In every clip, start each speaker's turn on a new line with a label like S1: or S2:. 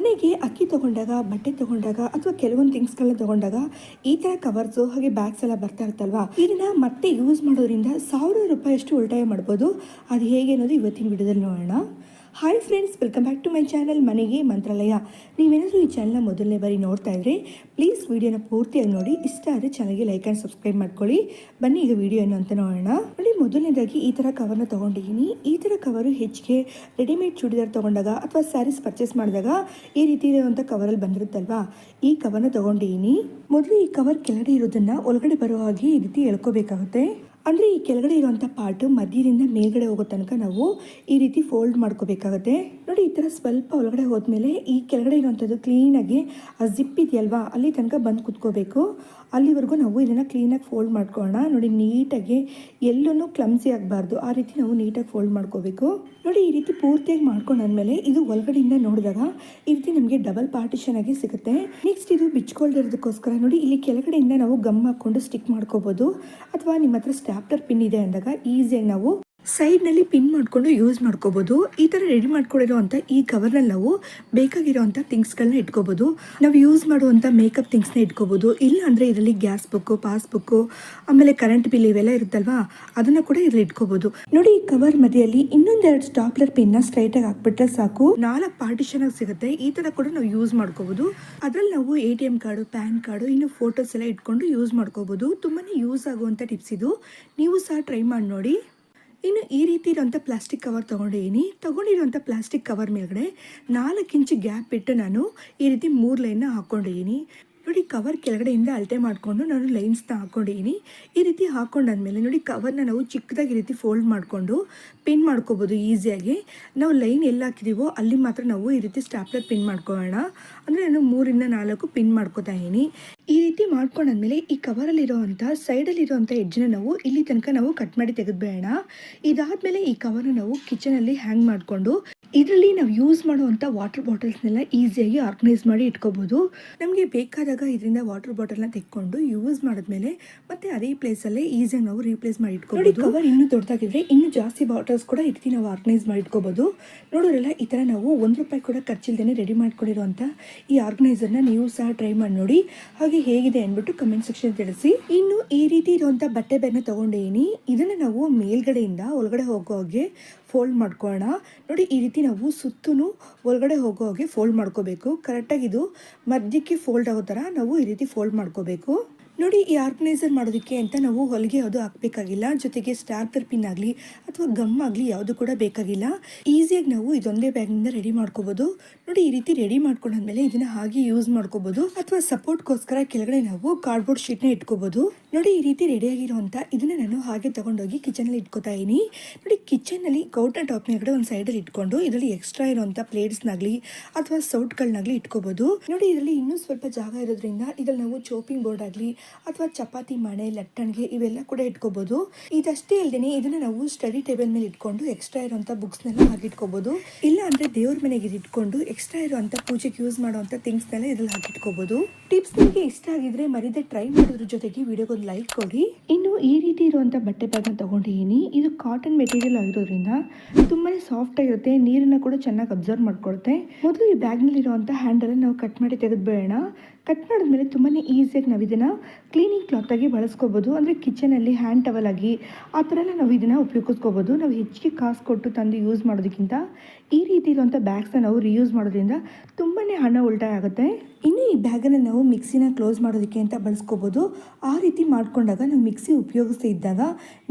S1: ಮನೆಗೆ ಅಕ್ಕಿ ತೊಗೊಂಡಾಗ, ಬಟ್ಟೆ ತೊಗೊಂಡಾಗ ಅಥವಾ ಕೆಲವೊಂದು ಥಿಂಗ್ಸ್ಗಳನ್ನ ತೊಗೊಂಡಾಗ ಈ ಥರ ಕವರ್ಸು ಹಾಗೆ ಬ್ಯಾಗ್ಸ್ ಎಲ್ಲ ಬರ್ತಾ ಇರ್ತಲ್ವಾ, ಇದನ್ನ ಮತ್ತೆ ಯೂಸ್ ಮಾಡೋದ್ರಿಂದ ₹1000 ಅಷ್ಟು ಉಳಿತಾಯ ಮಾಡ್ಬೋದು. ಅದು ಹೇಗೆ ಅನ್ನೋದು ಇವತ್ತಿನ ವಿಡಿಯೋದಲ್ಲಿ ನೋಡೋಣ. Hi friends, welcome back to my channel ಮನೆಗೆ ಮಂತ್ರಾಲಯ. ನೀವೇನಾದರೂ ಈ ಚಾನಲ್ನ ಮೊದಲನೇ ಬಾರಿ ನೋಡ್ತಾ ಇದ್ರೆ ಪ್ಲೀಸ್ ವಿಡಿಯೋನ ಪೂರ್ತಿಯಾಗಿ ನೋಡಿ. ಇಷ್ಟ ಆದರೆ ಚಾನಲ್ಗೆ ಲೈಕ್ ಆ್ಯಂಡ್ ಸಬ್ಸ್ಕ್ರೈಬ್ ಮಾಡ್ಕೊಳ್ಳಿ. ಬನ್ನಿ ಈಗ ವಿಡಿಯೋ ಏನು ಅಂತ ನೋಡೋಣ. ನೋಡಿ, ಮೊದಲನೇದಾಗಿ ಈ ಥರ ಕವರ್ನ ತೊಗೊಂಡಿದ್ದೀನಿ. ಈ ಥರ ಕವರು ಹೆಚ್ಚಿಗೆ ರೆಡಿಮೇಡ್ ಚೂಡಿದಾರ್ ತೊಗೊಂಡಾಗ ಅಥವಾ ಸ್ಯಾರೀಸ್ ಪರ್ಚೇಸ್ ಮಾಡಿದಾಗ ಈ ರೀತಿ ಇರುವಂಥ ಕವರಲ್ಲಿ ಬಂದಿರುತ್ತಲ್ವಾ, ಈ ಕವರ್ನ ತೊಗೊಂಡಿದ್ದೀನಿ. ಮೊದಲು ಈ ಕವರ್ ಕೆಳಗಡೆ ಇರೋದನ್ನು ಒಳಗಡೆ ಬರೋ ಹಾಗೆ ಈ ರೀತಿ ಎಳ್ಕೋಬೇಕಾಗುತ್ತೆ. ಅಂದರೆ ಈ ಕೆಳಗಡೆ ಇರುವಂಥ ಪಾರ್ಟು ಮಧ್ಯದಿಂದ ಮೇಲ್ಗಡೆ ಹೋಗೋ ತನಕ ನಾವು ಈ ರೀತಿ ಫೋಲ್ಡ್ ಮಾಡ್ಕೋಬೇಕಾಗುತ್ತೆ. ನೋಡಿ, ಈ ಥರ ಸ್ವಲ್ಪ ಒಳಗಡೆ ಹೋದ್ಮೇಲೆ ಈ ಕೆಳಗಡೆ ಇರುವಂಥದ್ದು ಕ್ಲೀನಾಗಿ ಆ ಜಿಪ್ ಇದೆಯಲ್ವಾ, ಅಲ್ಲಿ ತನಕ ಬಂದು ಕುತ್ಕೋಬೇಕು. ಅಲ್ಲಿವರೆಗೂ ನಾವು ಇದನ್ನು ಕ್ಲೀನಾಗಿ ಫೋಲ್ಡ್ ಮಾಡ್ಕೊಳ್ಳೋಣ. ನೋಡಿ, ನೀಟಾಗಿ ಎಲ್ಲೂ ಕ್ಲಮ್ಸಿ ಆಗಬಾರ್ದು, ಆ ರೀತಿ ನಾವು ನೀಟಾಗಿ ಫೋಲ್ಡ್ ಮಾಡ್ಕೋಬೇಕು. ನೋಡಿ, ಈ ರೀತಿ ಪೂರ್ತಿಯಾಗಿ ಮಾಡ್ಕೊಂಡಾದ್ಮೇಲೆ ಇದು ಒಳಗಡೆಯಿಂದ ನೋಡಿದಾಗ ಈ ರೀತಿ ನಮಗೆ ಡಬಲ್ ಪಾರ್ಟಿಷನ್ ಆಗಿ ಸಿಗುತ್ತೆ. ನೆಕ್ಸ್ಟ್ ಇದು ಬಿಚ್ಕೊಳ್ದಿರೋದಕ್ಕೋಸ್ಕರ ನೋಡಿ, ಇಲ್ಲಿ ಕೆಳಗಡೆಯಿಂದ ನಾವು ಗಮ್ ಹಾಕ್ಕೊಂಡು ಸ್ಟಿಕ್ ಮಾಡ್ಕೋಬೋದು. ಅಥವಾ ನಿಮ್ಮ ಹತ್ರ ಸ್ಟ್ಯಾಪ್ಲರ್ ಪಿನ್ ಇದೆ ಅಂದಾಗ ಈಸಿಯಾಗಿ ನಾವು ಸೈಡ್ನಲ್ಲಿ ಪಿನ್ ಮಾಡಿಕೊಂಡು ಯೂಸ್ ಮಾಡ್ಕೋಬೋದು. ಈ ಥರ ರೆಡಿ ಮಾಡ್ಕೊಂಡಿರೋವಂಥ ಈ ಕವರ್ನಲ್ಲಿ ನಾವು ಬೇಕಾಗಿರೋವಂಥ ಥಿಂಗ್ಸ್ಗಳನ್ನ ಇಟ್ಕೋಬೋದು. ನಾವು ಯೂಸ್ ಮಾಡುವಂಥ ಮೇಕಪ್ ಥಿಂಗ್ಸ್ನ ಇಟ್ಕೋಬೋದು. ಇಲ್ಲ ಅಂದರೆ ಇದರಲ್ಲಿ ಗ್ಯಾಸ್ ಬುಕ್ಕು, ಪಾಸ್ಬುಕ್ಕು, ಆಮೇಲೆ ಕರೆಂಟ್ ಬಿಲ್ ಇವೆಲ್ಲ ಇರುತ್ತಲ್ವಾ, ಅದನ್ನು ಕೂಡ ಇದರಲ್ಲಿ ಇಟ್ಕೋಬೋದು. ನೋಡಿ, ಈ ಕವರ್ ಮಧ್ಯದಲ್ಲಿ ಇನ್ನೊಂದೆರಡು ಸ್ಟಾಪ್ಲರ್ ಪಿನ್ನ ಸ್ಟ್ರೈಟಾಗಿ ಹಾಕ್ಬಿಟ್ರೆ ಸಾಕು, 4 ಪಾರ್ಟಿಷನ್ ಆಗಿ ಸಿಗುತ್ತೆ. ಈ ಥರ ಕೂಡ ನಾವು ಯೂಸ್ ಮಾಡ್ಕೋಬೋದು. ಅದರಲ್ಲಿ ನಾವು ATM ಕಾರ್ಡು, ಪ್ಯಾನ್ ಕಾರ್ಡು, ಇನ್ನು ಫೋಟೋಸ್ ಎಲ್ಲ ಇಟ್ಕೊಂಡು ಯೂಸ್ ಮಾಡ್ಕೋಬೋದು. ತುಂಬಾ ಯೂಸ್ ಆಗುವಂಥ ಟಿಪ್ಸ್ ಇದು, ನೀವು ಸಹ ಟ್ರೈ ಮಾಡಿ ನೋಡಿ. ಇನ್ನು ಈ ರೀತಿ ಇರೋಂಥ ಪ್ಲಾಸ್ಟಿಕ್ ಕವರ್ ತೊಗೊಂಡಿರೋಂಥ ಪ್ಲಾಸ್ಟಿಕ್ ಕವರ್ ಮೇಲ್ಗಡೆ 4 ಇಂಚು ಗ್ಯಾಪ್ ಬಿಟ್ಟು ನಾನು ಈ ರೀತಿ 3 ಲೈನ್ನ ಹಾಕ್ಕೊಂಡಿದ್ದೀನಿ. ನೋಡಿ, ಕವರ್ ಕೆಳಗಡೆಯಿಂದ ಅಳತೆ ಮಾಡಿಕೊಂಡು ನಾನು ಲೈನ್ಸ್ನ ಹಾಕ್ಕೊಂಡಿದ್ದೀನಿ. ಈ ರೀತಿ ಹಾಕ್ಕೊಂಡಾದ್ಮೇಲೆ ನೋಡಿ, ಕವರ್ನ ನಾವು ಚಿಕ್ಕದಾಗಿ ಈ ರೀತಿ ಫೋಲ್ಡ್ ಮಾಡಿಕೊಂಡು ಪಿನ್ ಮಾಡ್ಕೋಬೋದು ಈಸಿಯಾಗಿ. ನಾವು ಲೈನ್ ಎಲ್ಲ ಹಾಕಿದ್ದೀವೋ ಅಲ್ಲಿ ಮಾತ್ರ ನಾವು ಈ ರೀತಿ ಸ್ಟ್ಯಾಪ್ಲರ್ ಪಿನ್ ಮಾಡ್ಕೊಳ್ಳೋಣ. ಅಂದರೆ ನಾನು 3 ಇಂದ 4 ಪಿನ್ ಮಾಡ್ಕೋತಾ ಇದ್ದೀನಿ. ಈ ರೀತಿ ಮಾಡ್ಕೊಂಡಾದ್ಮೇಲೆ ಈ ಕವರಲ್ಲಿರೋವಂಥ ಸೈಡಲ್ಲಿರೋವಂಥ ಎಡ್ಜನ್ನ ನಾವು ಇಲ್ಲಿ ತನಕ ನಾವು ಕಟ್ ಮಾಡಿ ತೆಗೆದುಬೇಡ. ಇದಾದಮೇಲೆ ಈ ಕವರ್ನ ನಾವು ಕಿಚನಲ್ಲಿ ಹ್ಯಾಂಗ್ ಮಾಡಿಕೊಂಡು ಇದರಲ್ಲಿ ನಾವು ಯೂಸ್ ಮಾಡುವಂಥ ವಾಟರ್ ಬಾಟಲ್ಸ್ನೆಲ್ಲ ಈಸಿಯಾಗಿ ಆರ್ಗನೈಸ್ ಮಾಡಿ ಇಟ್ಕೋಬೋದು. ನಮಗೆ ಬೇಕಾದಾಗ ಇದರಿಂದ ವಾಟರ್ ಬಾಟಲ್ನ ತೆಕ್ಕೊಂಡು ಯೂಸ್ ಮಾಡಿದ್ಮೇಲೆ ಮತ್ತೆ ಅದೇ ಪ್ಲೇಸಲ್ಲೇ ಈಸಿಯಾಗಿ ನಾವು ರೀಪ್ಲೇಸ್ ಮಾಡಿ ಇಟ್ಕೋಬೋದು. ಕವರ್ ಇನ್ನೂ ದೊಡ್ಡದಾಗಿದ್ರೆ ಇನ್ನೂ ಜಾಸ್ತಿ ಬಾಟಲ್ಸ್ ಕೂಡ ಈ ರೀತಿ ನಾವು ಆರ್ಗನೈಸ್ ಮಾಡಿ ಇಟ್ಕೋಬೋದು. ನೋಡೋರಲ್ಲ, ಈ ಥರ ನಾವು ₹1 ಕೂಡ ಖರ್ಚಿಲ್ದೇ ರೆಡಿ ಮಾಡ್ಕೊಂಡಿರುವಂಥ ಈ ಆರ್ಗನೈಸರ್ನ ನೀವು ಸಹ ಟ್ರೈ ಮಾಡಿ ನೋಡಿ. ಹಾಗೆ ಹೇಗಿದೆ ಅಂದ್ಬಿಟ್ಟು ಕಮೆಂಟ್ ಸೆಕ್ಷನ್ ತಿಳಿಸಿ. ಇನ್ನು ಈ ರೀತಿ ಇರುವಂಥ ಬಟ್ಟೆ ಬ್ಯಾಗ್ನ ತೊಗೊಂಡಿದ್ದೀನಿ. ಇದನ್ನು ನಾವು ಮೇಲ್ಗಡೆಯಿಂದ ಒಳಗಡೆ ಹೋಗೋ ಹಾಗೆ ಫೋಲ್ಡ್ ಮಾಡ್ಕೊಳ್ಳೋಣ. ನೋಡಿ, ಈ ರೀತಿ ನಾವು ಸುತ್ತೂ ಒಳಗಡೆ ಹೋಗೋ ಹಾಗೆ ಫೋಲ್ಡ್ ಮಾಡ್ಕೋಬೇಕು. ಕರೆಕ್ಟಾಗಿ ಇದು ಮಧ್ಯಕ್ಕೆ ಫೋಲ್ಡ್ ಆಗೋ ಥರ ನಾವು ಈ ರೀತಿ ಫೋಲ್ಡ್ ಮಾಡ್ಕೋಬೇಕು. ನೋಡಿ, ಈ ಆರ್ಗನೈಸರ್ ಮಾಡೋದಕ್ಕೆ ಅಂತ ನಾವು ಹೊಲಿಗೆ ಯಾವುದು ಹಾಕಬೇಕಾಗಿಲ್ಲ. ಜೊತೆಗೆ ಸ್ಟ್ಯಾಪ್ಲರ್ ಪಿನ್ ಆಗಲಿ ಅಥವಾ ಗಮ್ ಆಗಲಿ ಯಾವುದು ಕೂಡ ಬೇಕಾಗಿಲ್ಲ. ಈಸಿಯಾಗಿ ನಾವು ಇದೊಂದೇ ಬ್ಯಾಗ್ನಿಂದ ರೆಡಿ ಮಾಡ್ಕೋಬೋದು. ನೋಡಿ, ಈ ರೀತಿ ರೆಡಿ ಮಾಡ್ಕೊಂಡಾದ್ಮೇಲೆ ಇದನ್ನು ಹಾಗೆ ಯೂಸ್ ಮಾಡ್ಕೋಬೋದು. ಅಥವಾ ಸಪೋರ್ಟ್ಗೋಸ್ಕರ ಕೆಳಗಡೆ ನಾವು ಕಾರ್ಡ್ಬೋರ್ಡ್ ಶೀಟ್ನ ಇಟ್ಕೋಬೋದು. ನೋಡಿ, ಈ ರೀತಿ ರೆಡಿಯಾಗಿರುವಂಥ ಇದನ್ನು ನಾನು ಹಾಗೆ ತೊಗೊಂಡೋಗಿ ಕಿಚನಲ್ಲಿ ಇಟ್ಕೋತಾ ಇದ್ದೀನಿ. ನೋಡಿ, ಕಿಚನ್ನಲ್ಲಿ ಕೌಂಟರ್ ಟಾಪ್ ಮೇಲ್ಗಡೆ ಒಂದು ಸೈಡಲ್ಲಿ ಇಟ್ಕೊಂಡು ಇದರಲ್ಲಿ ಎಕ್ಸ್ಟ್ರಾ ಇರುವಂಥ ಪ್ಲೇಟ್ಸ್ನಾಗಲಿ ಅಥವಾ ಸೌಟ್ಗಳನ್ನಾಗಲಿ ಇಟ್ಕೋಬೋದು. ನೋಡಿ, ಇದರಲ್ಲಿ ಇನ್ನೂ ಸ್ವಲ್ಪ ಜಾಗ ಇರೋದ್ರಿಂದ ಇದರಲ್ಲಿ ನಾವು ಚೋಪಿಂಗ್ ಬೋರ್ಡ್ ಆಗಲಿ ಅಥವಾ ಚಪಾತಿ ಮಣೆ, ಲಟ್ಟಣಿಗೆ ಇವೆಲ್ಲ ಕೂಡ ಇಟ್ಕೋಬೋದು. ಇದಷ್ಟೇ ಅಲ್ಲದೆ ಇದನ್ನು ನಾವು ಸ್ಟಡಿ ಟೇಬಲ್ ಮೇಲೆ ಇಟ್ಕೊಂಡು ಎಕ್ಸ್ಟ್ರಾ ಇರುವಂಥ ಬುಕ್ಸ್ನೆಲ್ಲ ಹಾಕಿಟ್ಕೋಬೋದು. ಇಲ್ಲ ಅಂದರೆ ದೇವ್ರ ಮನೆಗೆ ಇಟ್ಕೊಂಡು ಎಕ್ಸ್ಟ್ರಾ ಇರುವಂಥ ಪೂಜೆಗೆ ಯೂಸ್ ಮಾಡುವಂಥ ಥಿಂಗ್ಸ್ನೆಲ್ಲ ಇದರಲ್ಲಿ ಹಾಕಿಟ್ಕೋಬೋದು. ಟಿಪ್ಸ್ ನಿಮಗೆ ಇಷ್ಟ ಆಗಿದ್ರೆ ಮರಿದೇ ಟ್ರೈ ಮಾಡೋದ್ರ ಜೊತೆಗೆ ವಿಡಿಯೋಗೊಂದು ಲೈಕ್ ಕೊಡಿ. ಇನ್ನು ಈ ರೀತಿ ಇರುವಂಥ ಬಟ್ಟೆ ಬ್ಯಾಗ್ನ ತೊಗೊಂಡಿದ್ದೀನಿ. ಇದು ಕಾಟನ್ ಮೆಟೀರಿಯಲ್ ಆಗಿರೋದ್ರಿಂದ ತುಂಬಾ ಸಾಫ್ಟ್ ಆಗಿರುತ್ತೆ, ನೀರನ್ನು ಕೂಡ ಚೆನ್ನಾಗಿ ಅಬ್ಸರ್ವ್ ಮಾಡ್ಕೊಳುತ್ತೆ. ಮೊದಲು ಈ ಬ್ಯಾಗ್ನಲ್ಲಿರುವಂಥ ಹ್ಯಾಂಡಲ್ ನಾವು ಕಟ್ ಮಾಡಿ ತೆಗೆದುಬೇಡ. ಕಟ್ ಮಾಡಿದ್ಮೇಲೆ ತುಂಬಾ ಈಸಿಯಾಗಿ ನಾವು ಇದನ್ನು ಕ್ಲೀನಿಂಗ್ ಕ್ಲಾತಾಗಿ ಬಳಸ್ಕೋಬೋದು. ಅಂದರೆ ಕಿಚನಲ್ಲಿ ಹ್ಯಾಂಡ್ ಟವಲ್ ಆಗಿ ಆ ಥರ ಎಲ್ಲ ನಾವು ಇದನ್ನು ಉಪಯೋಗಿಸ್ಕೋಬೋದು. ನಾವು ಹೆಚ್ಚಿಗೆ ಕಾಸು ಕೊಟ್ಟು ತಂದು ಯೂಸ್ ಮಾಡೋದಕ್ಕಿಂತ ಈ ರೀತಿ ಇರುವಂಥ ಬ್ಯಾಗ್ಸ್ನ ನಾವು ರಿಯೂಸ್ ಮಾಡೋದ್ರಿಂದ ತುಂಬಾ ಹಣ ಉಳಿತಾಯ ಆಗುತ್ತೆ. ಇನ್ನು ಈ ಬ್ಯಾಗನ್ನು ನಾವು ಮಿಕ್ಸಿನ ಕ್ಲೋಸ್ ಮಾಡೋದಕ್ಕೆ ಅಂತ ಬಳಸ್ಕೋಬೋದು. ಆ ರೀತಿ ಮಾಡ್ಕೊಂಡಾಗ ನಾವು ಮಿಕ್ಸಿ ಉಪಯೋಗಿಸ್ತಾ ಇದ್ದಾಗ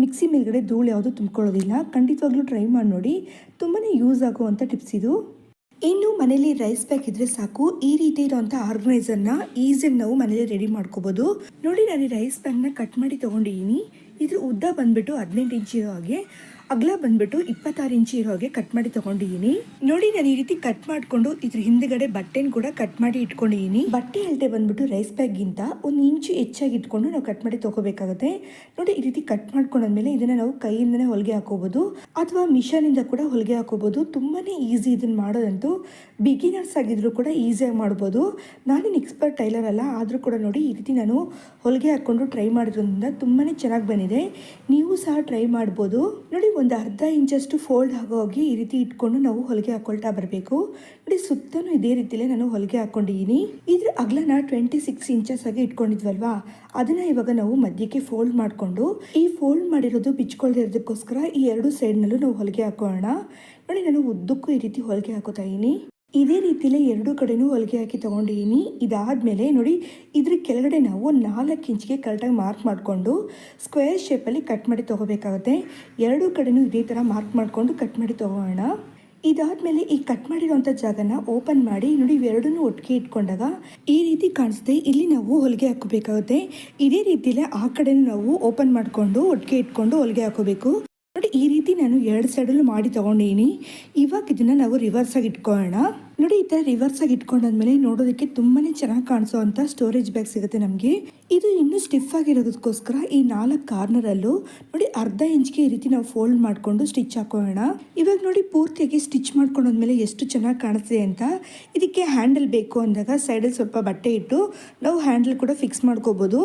S1: ಮಿಕ್ಸಿ ಮೇಲ್ಗಡೆ ಧೂಳು ಯಾವುದು ತುಂಬ್ಕೊಳ್ಳೋದಿಲ್ಲ. ಖಂಡಿತವಾಗ್ಲೂ ಟ್ರೈ ಮಾಡಿ ನೋಡಿ, ತುಂಬಾ ಯೂಸ್ ಆಗುವಂಥ ಟಿಪ್ಸ್ ಇದು. ಇನ್ನು ಮನೇಲಿ ರೈಸ್ ಬ್ಯಾಗ್ ಇದ್ರೆ ಸಾಕು, ಈ ರೀತಿ ಇರುವಂಥ ಆರ್ಗನೈಸರ್ನ ಈಸಿಯಾಗಿ ನಾವು ಮನೇಲಿ ರೆಡಿ ಮಾಡ್ಕೋಬೋದು. ನೋಡಿ, ನಾನು ಈ ರೈಸ್ ಬ್ಯಾಗ್ನ ಕಟ್ ಮಾಡಿ ತೊಗೊಂಡಿದ್ದೀನಿ. ಇದ್ರ ಉದ್ದ ಬಂದ್ಬಿಟ್ಟು 18 ಇಂಚ್ ಇರೋ ಹಾಗೆ, ಅಗಲ ಬಂದ್ಬಿಟ್ಟು 26 ಇಂಚ್ ಇರೋ ಹಾಗೆ ಕಟ್ ಮಾಡಿ ತೊಗೊಂಡಿದ್ದೀನಿ. ನೋಡಿ, ನಾನು ಈ ರೀತಿ ಕಟ್ ಮಾಡಿಕೊಂಡು ಇದ್ರ ಹಿಂದ್ಗಡೆ ಬಟ್ಟೆನ ಕೂಡ ಕಟ್ ಮಾಡಿ ಇಟ್ಕೊಂಡಿದ್ದೀನಿ. ಬಟ್ಟೆ ಅಳತೆ ಬಂದ್ಬಿಟ್ಟು ರೈಸ್ ಬ್ಯಾಗ್ಗಿಂತ 1 ಇಂಚು ಹೆಚ್ಚಾಗಿ ಇಟ್ಕೊಂಡು ನಾವು ಕಟ್ ಮಾಡಿ ತೊಗೋಬೇಕಾಗುತ್ತೆ. ನೋಡಿ, ಈ ರೀತಿ ಕಟ್ ಮಾಡ್ಕೊಂಡಾದ್ಮೇಲೆ ಇದನ್ನು ನಾವು ಕೈಯಿಂದನೇ ಹೊಲಿಗೆ ಹಾಕೋಬೋದು ಅಥವಾ ಮಿಷನಿಂದ ಕೂಡ ಹೊಲಿಗೆ ಹಾಕೋಬೋದು. ತುಂಬಾ ಈಸಿ ಇದನ್ನು ಮಾಡೋದಂತೂ. ಬಿಗಿನರ್ಸ್ ಆಗಿದ್ರು ಕೂಡ ಈಸಿಯಾಗಿ ಮಾಡ್ಬೋದು. ನಾನೇನು ಎಕ್ಸ್ಪರ್ಟ್ ಟೈಲರ್ ಅಲ್ಲ, ಆದರೂ ಕೂಡ ನೋಡಿ ಈ ರೀತಿ ನಾನು ಹೊಲಿಗೆ ಹಾಕ್ಕೊಂಡು ಟ್ರೈ ಮಾಡಿರೋದ್ರಿಂದ ತುಂಬಾ ಚೆನ್ನಾಗಿ ಬಂದಿದೆ. ನೀವು ಸಹ ಟ್ರೈ ಮಾಡ್ಬೋದು. ನೋಡಿ, ಒಂದು ಅರ್ಧ ಇಂಚಷ್ಟು ಫೋಲ್ಡ್ ಆಗೋಗಿ ಈ ರೀತಿ ಇಟ್ಕೊಂಡು ನಾವು ಹೊಲಿಗೆ ಹಾಕೊಳ್ತಾ ಬರಬೇಕು. ನೋಡಿ ಸುತ್ತಲೂ ಇದೇ ರೀತಿಲೇ ನಾನು ಹೊಲಿಗೆ ಹಾಕೊಂಡಿದ್ದೀನಿ. ಇದ್ರ ಅಗಲನ 26 ಇಂಚಸ್ ಆಗಿ ಇಟ್ಕೊಂಡಿದ್ವಲ್ವಾ, ಅದನ್ನ ಇವಾಗ ನಾವು ಮಧ್ಯಕ್ಕೆ ಫೋಲ್ಡ್ ಮಾಡಿಕೊಂಡು ಈ ಫೋಲ್ಡ್ ಮಾಡಿರೋದು ಬಿಚ್ಕೊಳ್ದಿರೋದಕ್ಕೋಸ್ಕರ ಈ ಎರಡು ಸೈಡ್ನಲ್ಲೂ ನಾವು ಹೊಲಿಗೆ ಹಾಕೋಣ. ನೋಡಿ ನಾನು ಉದ್ದಕ್ಕೂ ಈ ರೀತಿ ಹೊಲಿಗೆ ಹಾಕೋತಾ ಇದ್ದೀನಿ. ಇದೇ ರೀತಿಲೇ ಎರಡು ಕಡೆನೂ ಹೊಲಿಗೆ ಹಾಕಿ ತೊಗೊಂಡಿದ್ದೀನಿ. ಇದಾದಮೇಲೆ ನೋಡಿ ಇದ್ರ ಕೆಳಗಡೆ ನಾವು 4 ಇಂಚಿಗೆ ಕರೆಕ್ಟಾಗಿ ಮಾರ್ಕ್ ಮಾಡಿಕೊಂಡು ಸ್ಕ್ವೇರ್ ಶೇಪಲ್ಲಿ ಕಟ್ ಮಾಡಿ ತೊಗೋಬೇಕಾಗುತ್ತೆ. ಎರಡು ಕಡೆನೂ ಇದೇ ಥರ ಮಾರ್ಕ್ ಮಾಡಿಕೊಂಡು ಕಟ್ ಮಾಡಿ ತೊಗೋಣ. ಇದಾದಮೇಲೆ ಈ ಕಟ್ ಮಾಡಿರೋಂಥ ಜಾಗನ ಓಪನ್ ಮಾಡಿ ನೋಡಿ ಇವೆರಡನ್ನೂ ಒಟ್ಟಿಗೆ ಇಟ್ಕೊಂಡಾಗ ಈ ರೀತಿ ಕಾಣಿಸುತ್ತೆ. ಇಲ್ಲಿ ನಾವು ಹೊಲಿಗೆ ಹಾಕೋಬೇಕಾಗುತ್ತೆ. ಇದೇ ರೀತಿಲೇ ಆ ಕಡೆನೂ ನಾವು ಓಪನ್ ಮಾಡಿಕೊಂಡು ಒಟ್ಟಿಗೆ ಇಟ್ಕೊಂಡು ಹೊಲಿಗೆ ಹಾಕೋಬೇಕು. ನೋಡಿ ಈ ರೀತಿ ನಾನು ಎರಡು ಸೈಡಲ್ಲೂ ಮಾಡಿ ತೊಗೊಂಡಿದ್ದೀನಿ. ಇವಾಗ ಇದನ್ನು ನಾವು ರಿವರ್ಸ್ ಆಗಿ ಇಟ್ಕೊಳ್ಳೋಣ. ನೋಡಿ ಈ ಥರ ರಿವರ್ಸ್ ಆಗಿ ಇಟ್ಕೊಂಡಾದ್ಮೇಲೆ ನೋಡೋದಕ್ಕೆ ತುಂಬಾ ಚೆನ್ನಾಗಿ ಕಾಣಿಸೋ ಅಂಥ ಸ್ಟೋರೇಜ್ ಬ್ಯಾಗ್ ಸಿಗುತ್ತೆ ನಮಗೆ. ಇದು ಇನ್ನೂ ಸ್ಟಿಫ್ ಆಗಿರೋದಕ್ಕೋಸ್ಕರ ಈ 4 ಕಾರ್ನರಲ್ಲೂ ನೋಡಿ ಅರ್ಧ ಇಂಚ್ಗೆ ಈ ರೀತಿ ನಾವು ಫೋಲ್ಡ್ ಮಾಡಿಕೊಂಡು ಸ್ಟಿಚ್ ಹಾಕೋಣ. ಇವಾಗ ನೋಡಿ ಪೂರ್ತಿಯಾಗಿ ಸ್ಟಿಚ್ ಮಾಡ್ಕೊಂಡಾದ್ಮೇಲೆ ಎಷ್ಟು ಚೆನ್ನಾಗಿ ಕಾಣಿಸ್ತಿದೆ ಅಂತ. ಇದಕ್ಕೆ ಹ್ಯಾಂಡಲ್ ಬೇಕು ಅಂದಾಗ ಸೈಡಲ್ಲಿ ಸ್ವಲ್ಪ ಬಟ್ಟೆ ಇಟ್ಟು ನಾವು ಹ್ಯಾಂಡಲ್ ಕೂಡ ಫಿಕ್ಸ್ ಮಾಡ್ಕೋಬೋದು.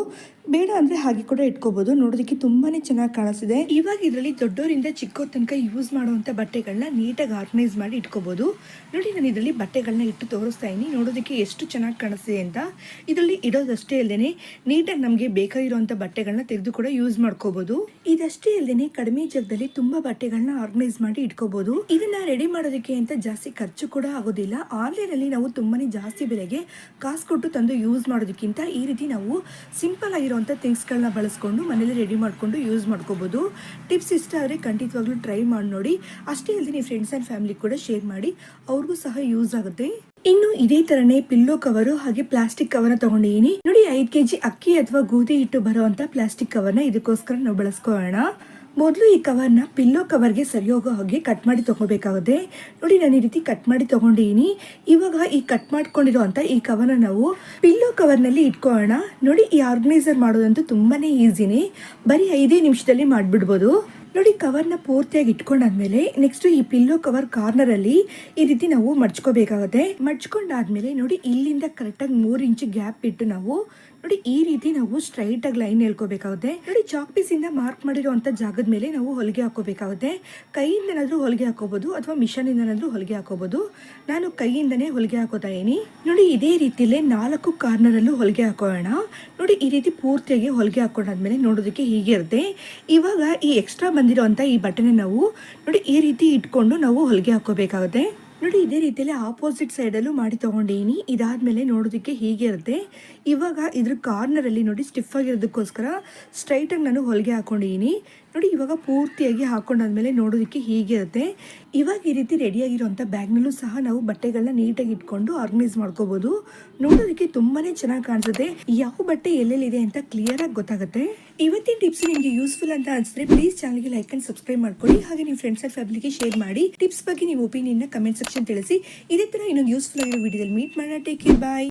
S1: ಬೇಡ ಅಂದರೆ ಹಾಗೆ ಕೂಡ ಇಟ್ಕೋಬೋದು. ನೋಡೋದಕ್ಕೆ ತುಂಬಾ ಚೆನ್ನಾಗಿ ಕಾಣಿಸ್ತಿದೆ. ಇವಾಗ ಇದರಲ್ಲಿ ದೊಡ್ಡವರಿಂದ ಚಿಕ್ಕವ್ರ ತನಕ ಯೂಸ್ ಮಾಡುವಂಥ ಬಟ್ಟೆಗಳನ್ನ ನೀಟಾಗಿ ಆರ್ಗನೈಸ್ ಮಾಡಿ ಇಟ್ಕೋಬೋದು. ನೋಡಿ ನಾನು ಇದರಲ್ಲಿ ಬಟ್ಟೆಗಳನ್ನ ಇಟ್ಟು ತೋರಿಸ್ತಾ ಇದ್ದೀನಿ. ನೋಡೋದಕ್ಕೆ ಎಷ್ಟು ಚೆನ್ನಾಗಿ ಕಾಣಿಸ್ತಿದೆ ಅಂತ. ಇದರಲ್ಲಿ ಇಡೋದಷ್ಟೇ ಅಲ್ಲದೆ ನೀಟಾಗಿ ನಮಗೆ ಬೇಕಾಗಿರುವಂಥ ಬಟ್ಟೆಗಳನ್ನ ತೆಗೆದು ಕೂಡ ಯೂಸ್ ಮಾಡ್ಕೋಬೋದು. ಇದಷ್ಟೇ ಅಲ್ಲದೆ ಕಡಿಮೆ ಜಾಗದಲ್ಲಿ ತುಂಬಾ ಬಟ್ಟೆಗಳನ್ನ ಆರ್ಗನೈಸ್ ಮಾಡಿ ಇಟ್ಕೋಬಹುದು. ಇದನ್ನ ರೆಡಿ ಮಾಡೋದಕ್ಕೆ ಅಂತ ಜಾಸ್ತಿ ಖರ್ಚು ಕೂಡ ಆಗೋದಿಲ್ಲ. ಆನ್ಲೈನ್ ಅಲ್ಲಿ ನಾವು ತುಂಬಾನೇ ಜಾಸ್ತಿ ಬೆಲೆಗೆ ಕಾಸು ಕೊಟ್ಟು ತಂದು ಯೂಸ್ ಮಾಡೋದಕ್ಕಿಂತ ಈ ರೀತಿ ನಾವು ಸಿಂಪಲ್ ಆಗಿರುವಂಥ ಥಿಂಗ್ಸ್ಗಳನ್ನ ಬಳಸ್ಕೊಂಡು ಮನೇಲಿ ರೆಡಿ ಮಾಡ್ಕೊಂಡು ಯೂಸ್ ಮಾಡ್ಕೋಬಹುದು. ಟಿಪ್ಸ್ ಇಷ್ಟ ಆದರೆ ಖಂಡಿತವಾಗ್ಲೂ ಟ್ರೈ ಮಾಡಿ ನೋಡಿ. ಅಷ್ಟೇ ಅಲ್ಲದೆ ನೀವು ಫ್ರೆಂಡ್ಸ್ ಆ್ಯಂಡ್ ಫ್ಯಾಮಿಲಿ ಕೂಡ ಶೇರ್ ಮಾಡಿ, ಅವ್ರಿಗೂ ಸಹ ಯೂಸ್ ಆಗುತ್ತೆ. ಇನ್ನು ಇದೇ ತರನೇ ಪಿಲ್ಲೋ ಕವರು ಹಾಗೆ ಪ್ಲಾಸ್ಟಿಕ್ ಕವರ್ನ ತಗೊಂಡಿದ್ದೀನಿ. ನೋಡಿ 5 kg ಅಕ್ಕಿ ಅಥವಾ ಗೋಧಿ ಹಿಟ್ಟು ಬರುವಂತ ಪ್ಲಾಸ್ಟಿಕ್ ಕವರ್ನ ಇದಕ್ಕೋಸ್ಕರ ನಾವು ಬಳಸ್ಕೊಳ್ಳೋಣ. ಮೊದಲು ಈ ಕವರ್ನ ಪಿಲ್ಲೋ ಕವರ್ಗೆ ಸರಿ ಹೋಗೋ ಹಾಗೆ ಕಟ್ ಮಾಡಿ ತಗೋಬೇಕಾಗುತ್ತೆ. ನೋಡಿ ನಾನು ಈ ರೀತಿ ಕಟ್ ಮಾಡಿ ತಗೊಂಡಿದ್ದೀನಿ. ಇವಾಗ ಈ ಕಟ್ ಮಾಡ್ಕೊಂಡಿರುವಂತ ಈ ಕವರ್ನ ನಾವು ಪಿಲ್ಲೋ ಕವರ್ನಲ್ಲಿ ಇಟ್ಕೊಳ್ಳೋಣ. ನೋಡಿ ಈ ಆರ್ಗನೈಸರ್ ಮಾಡೋದಂತೂ ತುಂಬಾನೇ ಈಸಿನೇ, ಬರೀ 5 ನಿಮಿಷದಲ್ಲಿ ಮಾಡಿಬಿಡ್ಬೋದು. ನೋಡಿ ಕವರ್ನ ಪೂರ್ತಿಯಾಗಿ ಇಟ್ಕೊಂಡಾದ್ಮೇಲೆ ನೆಕ್ಸ್ಟ್ ಈ ಪಿಲ್ಲೋ ಕವರ್ ಕಾರ್ನರ್ ಅಲ್ಲಿ ಈ ರೀತಿ ನಾವು ಮಡ್ಚ್ಕೋಬೇಕಾಗುತ್ತೆ. ಮಡ್ಚ್ಕೊಂಡಾದ್ಮೇಲೆ ನೋಡಿ ಇಲ್ಲಿಂದ ಕರೆಕ್ಟಾಗಿ 3 ಇಂಚ್ ಗ್ಯಾಪ್ ಇಟ್ಟು ನಾವು ನೋಡಿ ಈ ರೀತಿ ನಾವು ಸ್ಟ್ರೈಟ್ ಆಗಿ ಲೈನ್ ಹೇಳ್ಕೋಬೇಕಾಗುತ್ತೆ. ನೋಡಿ ಚಾಕ್ ಪೀಸ್ ಇಂದ ಮಾರ್ಕ್ ಮಾಡಿರುವಂತ ಜಾಗದ ಮೇಲೆ ನಾವು ಹೊಲಿಗೆ ಹಾಕೋಬೇಕಾಗುತ್ತೆ. ಕೈಯಿಂದನಾದ್ರೂ ಹೊಲಿಗೆ ಹಾಕೋಬಹುದು ಅಥವಾ ಮಿಷನ್ ಇಂದನಾದ್ರೂ ಹೊಲಿಗೆ ಹಾಕೋಬಹುದು. ನಾನು ಕೈಯಿಂದನೇ ಹೊಲಿಗೆ ಹಾಕೋತಾ ಇದೀನಿ. ನೋಡಿ ಇದೇ ರೀತಿಲೇ 4 ಕಾರ್ನರ್ ಅಲ್ಲೂ ಹೊಲಿಗೆ ಹಾಕೋಣ. ನೋಡಿ ಈ ರೀತಿ ಪೂರ್ತಿಯಾಗಿ ಹೊಲಿಗೆ ಹಾಕೊಂಡಾದ್ಮೇಲೆ ನೋಡೋದಕ್ಕೆ ಹೀಗೆ ಇರುತ್ತೆ. ಇವಾಗ ಈ ಎಕ್ಸ್ಟ್ರಾ ಬಂದಿರುವಂತ ಈ ಬಟನ್ ನಾವು ನೋಡಿ ಈ ರೀತಿ ಇಟ್ಕೊಂಡು ನಾವು ಹೊಲಿಗೆ ಹಾಕೋಬೇಕಾಗುತ್ತೆ. ನೋಡಿ ಇದೇ ರೀತಿಯಲ್ಲಿ ಆಪೋಸಿಟ್ ಸೈಡಲ್ಲೂ ಮಾಡಿ ತೊಗೊಂಡಿದ್ದೀನಿ. ಇದಾದಮೇಲೆ ನೋಡೋದಕ್ಕೆ ಹೀಗೆ ಇರುತ್ತೆ. ಇವಾಗ ಇದ್ರ ಕಾರ್ನರಲ್ಲಿ ನೋಡಿ ಸ್ಟಿಫ್ ಆಗಿರೋದಕ್ಕೋಸ್ಕರ ಸ್ಟ್ರೈಟಾಗಿ ನಾನು ಹೊಲಿಗೆ ಹಾಕೊಂಡಿದ್ದೀನಿ. ನೋಡಿ ಇವಾಗ ಪೂರ್ತಿಯಾಗಿ ಹಾಕೊಂಡಾದ್ಮೇಲೆ ನೋಡೋದಕ್ಕೆ ಹೀಗೆ ಇರುತ್ತೆ. ಇವಾಗ ಈ ರೀತಿ ರೆಡಿಯಾಗಿರುವಂಥ ಬ್ಯಾಗ್ನಲ್ಲೂ ಸಹ ನಾವು ಬಟ್ಟೆಗಳನ್ನ ನೀಟಾಗಿ ಇಟ್ಕೊಂಡು ಆರ್ಗನೈಸ್ ಮಾಡ್ಕೋಬೋದು. ನೋಡೋದಕ್ಕೆ ತುಂಬಾ ಚೆನ್ನಾಗಿ ಕಾಣಿಸುತ್ತೆ. ಯಾವ ಬಟ್ಟೆ ಎಲ್ಲೆಲ್ಲಿದೆ ಅಂತ ಕ್ಲಿಯರಾಗಿ ಗೊತ್ತಾಗುತ್ತೆ. ಇವತ್ತಿನ ಟಿಪ್ಸ್ ನಿಮಗೆ ಯೂಸ್ಫುಲ್ ಅಂತ ಅನಿಸಿದ್ರೆ ಪ್ಲೀಸ್ ಚಾನಲ್ಗೆ ಲೈಕ್ ಅಂಡ್ ಸಬ್ಸ್ಕ್ರೈಬ್ ಮಾಡ್ಕೊಳ್ಳಿ. ಹಾಗೆ ನಿಮ್ಮ ಫ್ರೆಂಡ್ಸ್ ಅಂಡ್ ಫ್ಯಾಮಿಲಿಗೆ ಶೇರ್ ಮಾಡಿ. ಟಿಪ್ಸ್ ಬಗ್ಗೆ ನೀವು ಒಪಿನಿಯನ್ನ ಕಮೆಂಟ್ ಸೆಕ್ಷನ್ ತಿಳಿಸಿ. ಇದೇ ಥರ ಇನ್ನೊಂದು ಯೂಸ್ಫುಲ್ ಆಗಿರೋ ವಿಡಿಯೋದಲ್ಲಿ ಮೀಟ್ ಮಾಡೋಣ. ಟೇಕ್ ಕೇರ್, ಬಾಯ್.